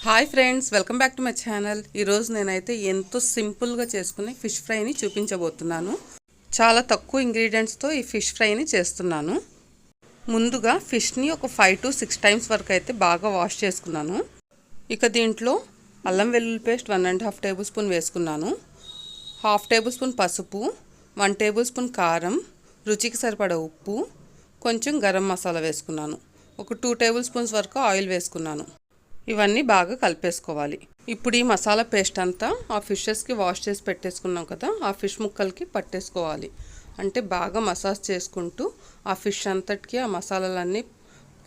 Hi friends, welcome back to my channel. ఈరోజు నేనైతే ఎంతో సింపుల్గా చేసుకునే ఫిష్ ఫ్రైని చూపించబోతున్నాను. చాలా తక్కువ ఇంగ్రీడియంట్స్తో ఈ ఫిష్ ఫ్రైని చేస్తున్నాను. ముందుగా ఫిష్ని ఒక 5 to 6 టైమ్స్ వరకు అయితే బాగా వాష్ చేసుకున్నాను. ఇక దీంట్లో అల్లం వెల్లుల్లి పేస్ట్ 1.5 టేబుల్ స్పూన్ వేసుకున్నాను. 1/2 టేబుల్ స్పూన్ పసుపు, 1 టేబుల్ స్పూన్ కారం, రుచికి సరిపడా ఉప్పు, కొంచెం గరం మసాలా వేసుకున్నాను. ఒక 2 టేబుల్ స్పూన్స్ వరకు ఆయిల్ వేసుకున్నాను. ఇవన్నీ బాగా కలిపేసుకోవాలి. ఇప్పుడు ఈ మసాలా పేస్ట్ అంతా ఆ ఫిషెస్కి వాష్ చేసి పెట్టేసుకున్నాం కదా, ఆ ఫిష్ ముక్కలకి పట్టేసుకోవాలి. అంటే బాగా మసాజ్ చేసుకుంటూ ఆ ఫిష్ అంతటికి ఆ మసాలాలన్నీ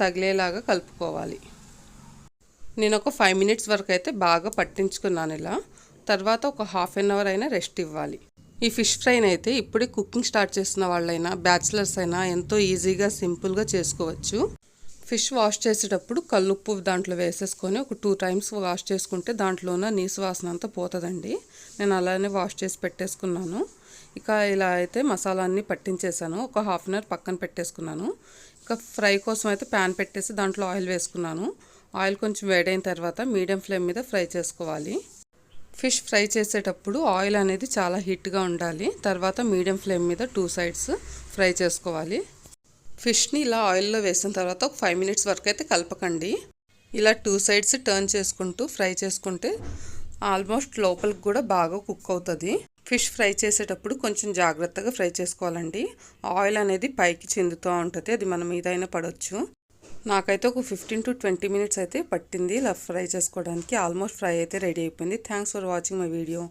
తగిలేలాగా కలుపుకోవాలి. నేను ఒక 5 minutes వరకు అయితే బాగా పట్టించుకున్నాను ఇలా. తర్వాత ఒక 1/2 hour అయినా రెస్ట్ ఇవ్వాలి. ఈ ఫిష్ ఫ్రైని అయితే ఇప్పుడే కుకింగ్ స్టార్ట్ చేస్తున్న వాళ్ళైనా బ్యాచిలర్స్ అయినా ఎంతో ఈజీగా సింపుల్గా చేసుకోవచ్చు. ఫిష్ వాష్ చేసేటప్పుడు కల్లుప్పు దాంట్లో వేసేసుకొని ఒక 2 times వాష్ చేసుకుంటే దాంట్లో ఉన్న నీసు వాసన అంతా పోతుందండి. నేను అలానే వాష్ చేసి పెట్టేసుకున్నాను. ఇక ఇలా అయితే మసాలా అన్నీ పట్టించేసాను. ఒక 1/2 hour పక్కన పెట్టేసుకున్నాను. ఇక ఫ్రై కోసం అయితే ప్యాన్ పెట్టేసి దాంట్లో ఆయిల్ వేసుకున్నాను. ఆయిల్ కొంచెం వేడైన తర్వాత మీడియం ఫ్లేమ్ మీద ఫ్రై చేసుకోవాలి. ఫిష్ ఫ్రై చేసేటప్పుడు ఆయిల్ అనేది చాలా హీట్గా ఉండాలి. తర్వాత మీడియం ఫ్లేమ్ మీద 2 sides ఫ్రై చేసుకోవాలి. ఫిష్ని ఇలా ఆయిల్లో వేసిన తర్వాత ఒక 5 minutes వరకు అయితే కలపకండి. ఇలా 2 sides టర్న్ చేసుకుంటూ ఫ్రై చేసుకుంటే ఆల్మోస్ట్ లోపలికి కూడా బాగా కుక్ అవుతుంది. ఫిష్ ఫ్రై చేసేటప్పుడు కొంచెం జాగ్రత్తగా ఫ్రై చేసుకోవాలండి. ఆయిల్ అనేది పైకి చిందుతూ ఉంటుంది, అది మన మీద అయినా పడవచ్చు. నాకైతే ఒక 15 to 20 minutes అయితే పట్టింది ఇలా ఫ్రై చేసుకోవడానికి. ఆల్మోస్ట్ ఫ్రై అయితే రెడీ అయిపోయింది. Thanks for watching my video.